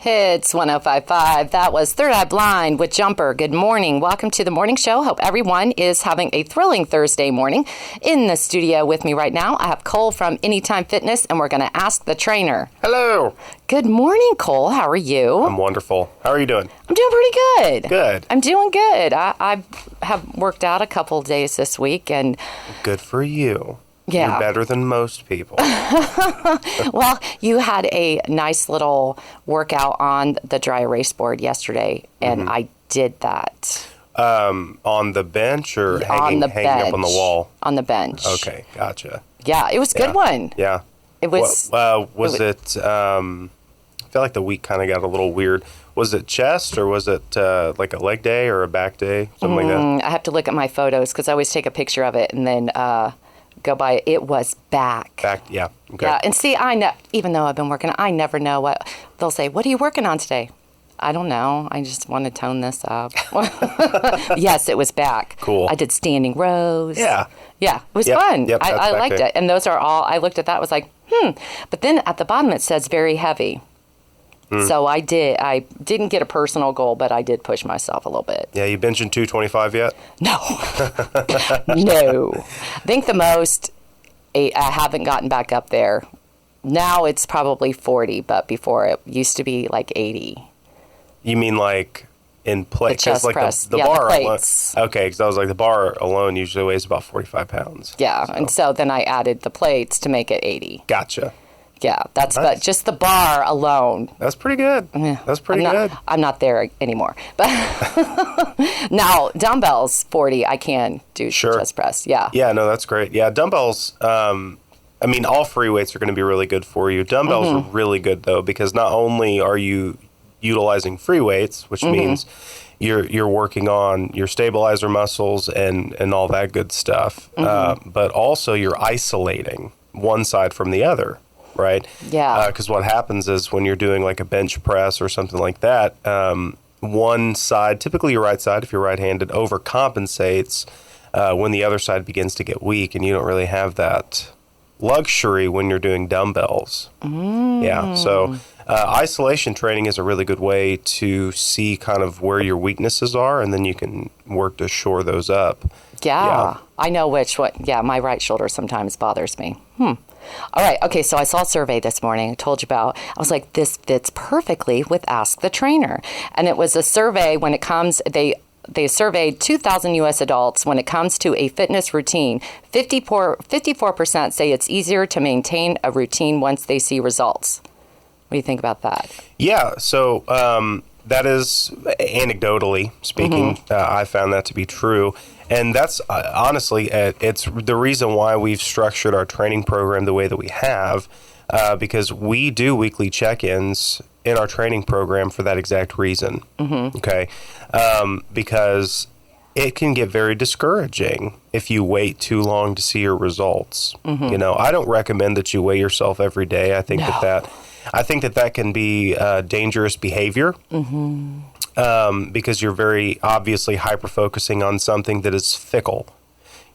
Hits 105.5. That was Third Eye Blind with Jumper. Good morning. Welcome to the morning show. Hope everyone is having a thrilling Thursday morning. In the studio with me right now, I have Cole from Anytime Fitness, and we're going to ask the trainer. Hello. Good morning, Cole. How are you? I'm wonderful. How are you doing? I'm doing pretty good. Good. I'm doing good. I have worked out a couple of days this week, and good for you. Yeah. You're better than most people. Well, you had a nice little workout on the dry erase board yesterday, and I did that. On the bench or hanging up on the wall? On the bench. Okay, gotcha. Yeah, it was a good one. Yeah. It was. I feel like the week kind of got a little weird. Was it chest or was it like a leg day or a back day? Something like that? I have to look at my photos because I always take a picture of it and then go by it. It was back. Back, yeah. Okay. Yeah, and see, I know, even though I've been working, I never know what they'll say. What are you working on today? I don't know. I just want to tone this up. Yes, it was back. Cool. I did standing rows. Yeah. Yeah, it was fun. Yep, I liked it. And those are all, I looked at that, was like, But then at the bottom it says very heavy. So I didn't get a personal goal, but I did push myself a little bit. Yeah, you benching 225 yet? No. No. I think the most, I haven't gotten back up there. Now it's probably 40, but before it used to be like 80. You mean like in plate? The chest like press. The Yeah, bar the plates. alone. Okay, because I was like, the bar alone usually weighs about 45 pounds. Yeah, and so then I added the plates to make it 80. Gotcha. Yeah, that's Nice. but just the bar alone. That's pretty good. Yeah, That's pretty good. I'm not there anymore. But now dumbbells 40, I can do chest press. Yeah. Yeah, no, that's great. Yeah, dumbbells. I mean, all free weights are going to be really good for you. Dumbbells are really good though because not only are you utilizing free weights, which means you're working on your stabilizer muscles and all that good stuff, but also you're isolating one side from the other. Right? Yeah. Because what happens is when you're doing like a bench press or something like that, one side, typically your right side, if you're right-handed, overcompensates when the other side begins to get weak, and you don't really have that luxury when you're doing dumbbells. Yeah. So isolation training is a really good way to see kind of where your weaknesses are, and then you can work to shore those up. Yeah. I know my right shoulder sometimes bothers me. All right. Okay. So I saw a survey this morning. I told you about. I was like, this fits perfectly with Ask the Trainer. And it was a survey when it comes, they surveyed 2,000 U.S. adults when it comes to a fitness routine. 54% say it's easier to maintain a routine once they see results. What do you think about that? Yeah. So that is, anecdotally speaking, I found that to be true. And that's honestly, it's the reason why we've structured our training program the way that we have, because we do weekly check-ins in our training program for that exact reason. Okay, because it can get very discouraging if you wait too long to see your results. You know, I don't recommend that you weigh yourself every day. I think that can be dangerous behavior. Because you're very obviously hyper-focusing on something that is fickle.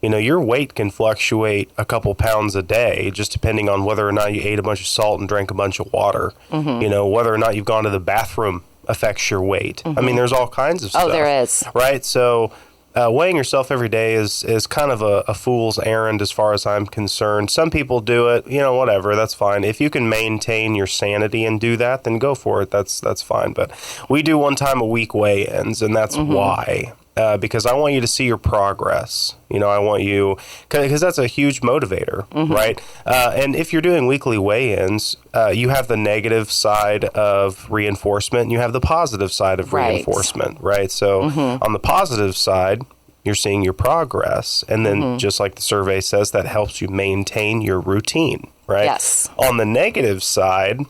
You know, your weight can fluctuate a couple pounds a day, just depending on whether or not you ate a bunch of salt and drank a bunch of water. You know, whether or not you've gone to the bathroom affects your weight. I mean, there's all kinds of stuff. Oh, there is. Right? So weighing yourself every day is kind of a fool's errand as far as I'm concerned. Some people do it, you know, whatever, that's fine. If you can maintain your sanity and do that, then go for it. That's fine. But we do one time a week weigh-ins, and that's why. Because I want you to see your progress. You know, I want you, because that's a huge motivator, right? And if you're doing weekly weigh-ins, you have the negative side of reinforcement, and you have the positive side of reinforcement, right? So on the positive side, you're seeing your progress. And then just like the survey says, that helps you maintain your routine, right? Yes. On the negative side,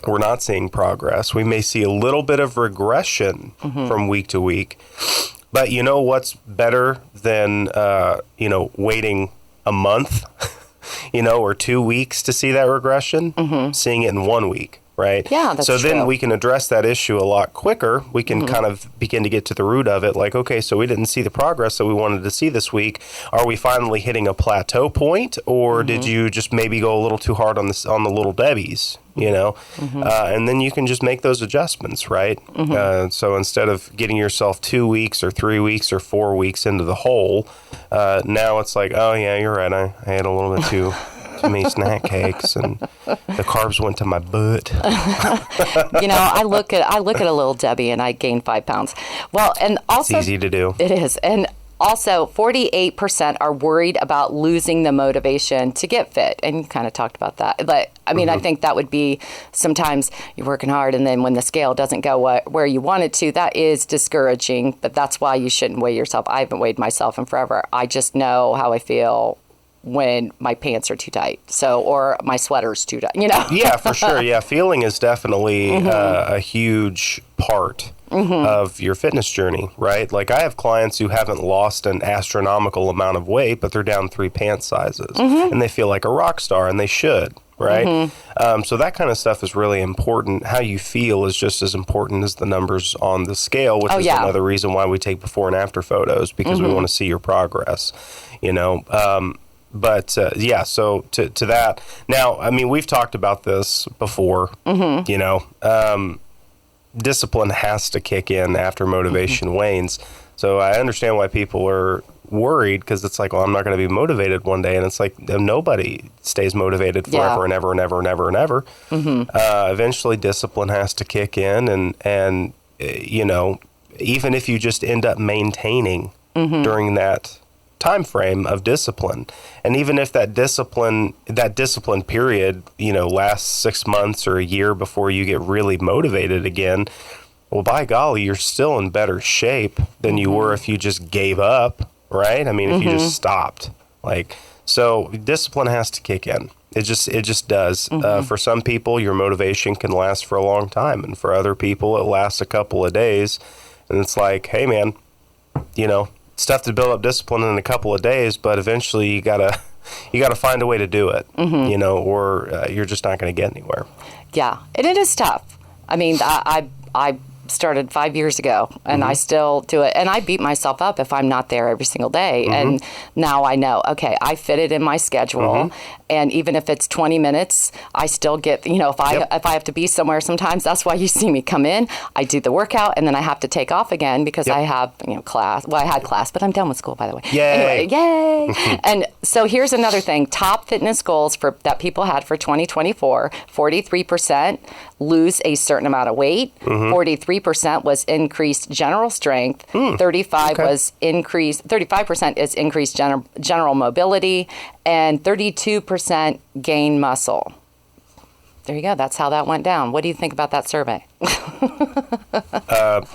we're not seeing progress. We may see a little bit of regression from week to week. But you know what's better than, waiting a month, or 2 weeks to see that regression? Seeing it in 1 week. right? Yeah, that's so then true. we can address that issue a lot quicker. We can kind of begin to get to the root of it. Like, okay, so we didn't see the progress that we wanted to see this week. Are we finally hitting a plateau point, or did you just maybe go a little too hard on the little Debbies? And then you can just make those adjustments, right? So instead of getting yourself 2 weeks or 3 weeks or 4 weeks into the hole, now it's like, oh yeah, you're right. I had a little bit too many snack cakes, and the carbs went to my butt. I look at a little Debbie, and I gained 5 pounds. Well, and also It's easy to do. it is, and also 48% are worried about losing the motivation to get fit, and you kind of talked about that. But I mean, I think that would be sometimes you're working hard, and then when the scale doesn't go where you want it to, that is discouraging. But that's why you shouldn't weigh yourself. I haven't weighed myself in forever. I just know how I feel when my pants are too tight, or my sweater's too tight, Yeah, for sure. Yeah, feeling is definitely a huge part of your fitness journey, right? Like, I have clients who haven't lost an astronomical amount of weight, but they're down 3 pant sizes, and they feel like a rock star, and they should, right? So that kind of stuff is really important. How you feel is just as important as the numbers on the scale, which is another reason why we take before and after photos, because we want to see your progress, But so to that. Now, I mean, we've talked about this before, discipline has to kick in after motivation wanes. So I understand why people are worried, because it's like, well, I'm not going to be motivated one day. And it's like, nobody stays motivated forever and ever and ever and ever and ever. Eventually discipline has to kick in, and even if you just end up maintaining during that time frame of discipline, and even if that discipline period lasts 6 months or a year before you get really motivated again, well, by golly, you're still in better shape than you were if you just gave up, right? I mean, if you just stopped. So discipline has to kick in. It just does. For some people, your motivation can last for a long time, and for other people it lasts a couple of days, and it's like, hey man, it's tough to build up discipline in a couple of days, but eventually you gotta find a way to do it, or you're just not going to get anywhere. Yeah, and it is tough. I mean, I started 5 years ago, and I still do it, and I beat myself up if I'm not there every single day. And now I know, okay, I fit it in my schedule, and even if it's 20 minutes, I still get, if I have to be somewhere sometimes, that's why you see me come in, I do the workout, and then I have to take off again because I have, class. Well, I had class, but I'm done with school, by the way. Yay! Anyway, yay! And so here's another thing. Top fitness goals that people had for 2024, 43% lose a certain amount of weight, 43% was increased general strength, 35% is increased general mobility, and 32% gain muscle. There you go. That's how that went down. What do you think about that survey?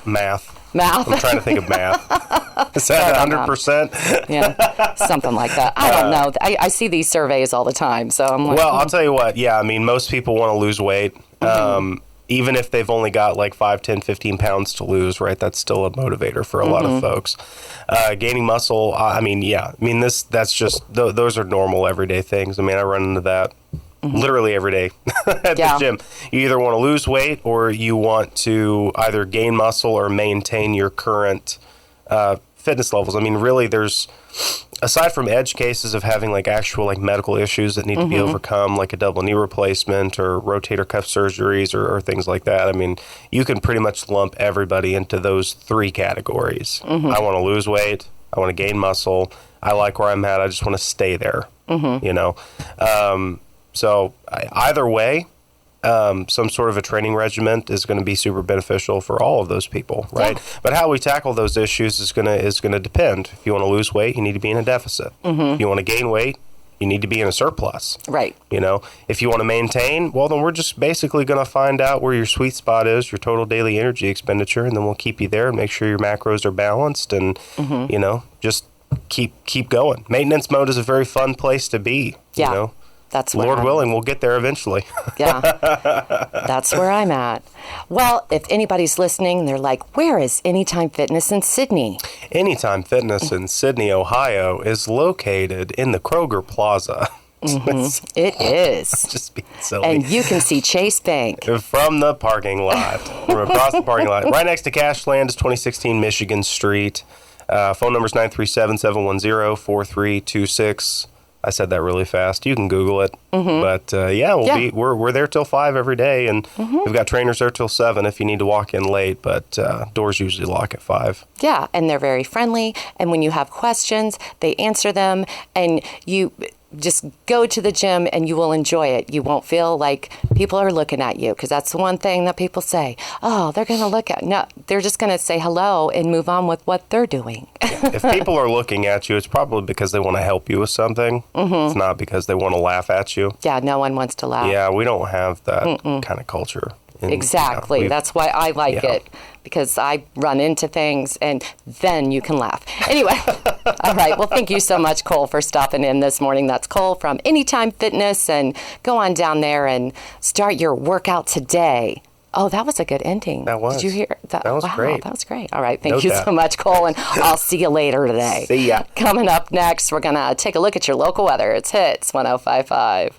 Math. Math? I'm trying to think of math. Is that 100%? Yeah, something like that. I don't know. I see these surveys all the time, so I'm like... Well, I'll tell you what. Yeah, I mean, most people want to lose weight. Even if they've only got like 5, 10, 15 pounds to lose, right? That's still a motivator for a lot of folks. Gaining muscle, that's just, those are normal everyday things. I mean, I run into that literally every day at the gym. You either want to lose weight, or you want to either gain muscle or maintain your current fitness levels. I mean, really, there's, aside from edge cases of having like actual like medical issues that need to be overcome, like a double knee replacement or rotator cuff surgeries or things like that, I mean, you can pretty much lump everybody into those 3 categories. I want to lose weight, I want to gain muscle, I like where I'm at, I just want to stay there, So either way, some sort of a training regimen is going to be super beneficial for all of those people, right? Yeah. But how we tackle those issues is going to depend. If you want to lose weight, you need to be in a deficit. If you want to gain weight, you need to be in a surplus. Right. If you want to maintain, well, then we're just basically going to find out where your sweet spot is, your total daily energy expenditure, and then we'll keep you there and make sure your macros are balanced, and just keep going. Maintenance mode is a very fun place to be. Yeah. That's where Lord willing, we'll get there eventually. Yeah, that's where I'm at. Well, if anybody's listening, they're like, where is Anytime Fitness in Sydney? Anytime Fitness in Sydney, Ohio is located in the Kroger Plaza. It is. Just being silly. And you can see Chase Bank. From the parking lot, from across the parking lot. Right next to Cashland is 2016 Michigan Street. Phone number is 937-710-4326. I said that really fast. You can Google it. But we're there till 5 every day, and we've got trainers there till 7 if you need to walk in late. But doors usually lock at 5. Yeah, and they're very friendly. And when you have questions, they answer them, and you just go to the gym and you will enjoy it. You won't feel like people are looking at you, because that's the one thing that people say. Oh, they're going to look at. No, they're just going to say hello and move on with what they're doing. If people are looking at you, it's probably because they want to help you with something. It's not because they want to laugh at you. Yeah, no one wants to laugh. Yeah, we don't have that kind of culture. Exactly. That's why I like it, because I run into things and then you can laugh. Anyway, all right. Well, thank you so much, Cole, for stopping in this morning. That's Cole from Anytime Fitness, and go on down there and start your workout today. Oh, that was a good ending. That was. Did you hear that? That was great. That was great. All right. Thank you so much, Cole, and I'll see you later today. See ya. Coming up next, we're going to take a look at your local weather. It's Hits 105.5.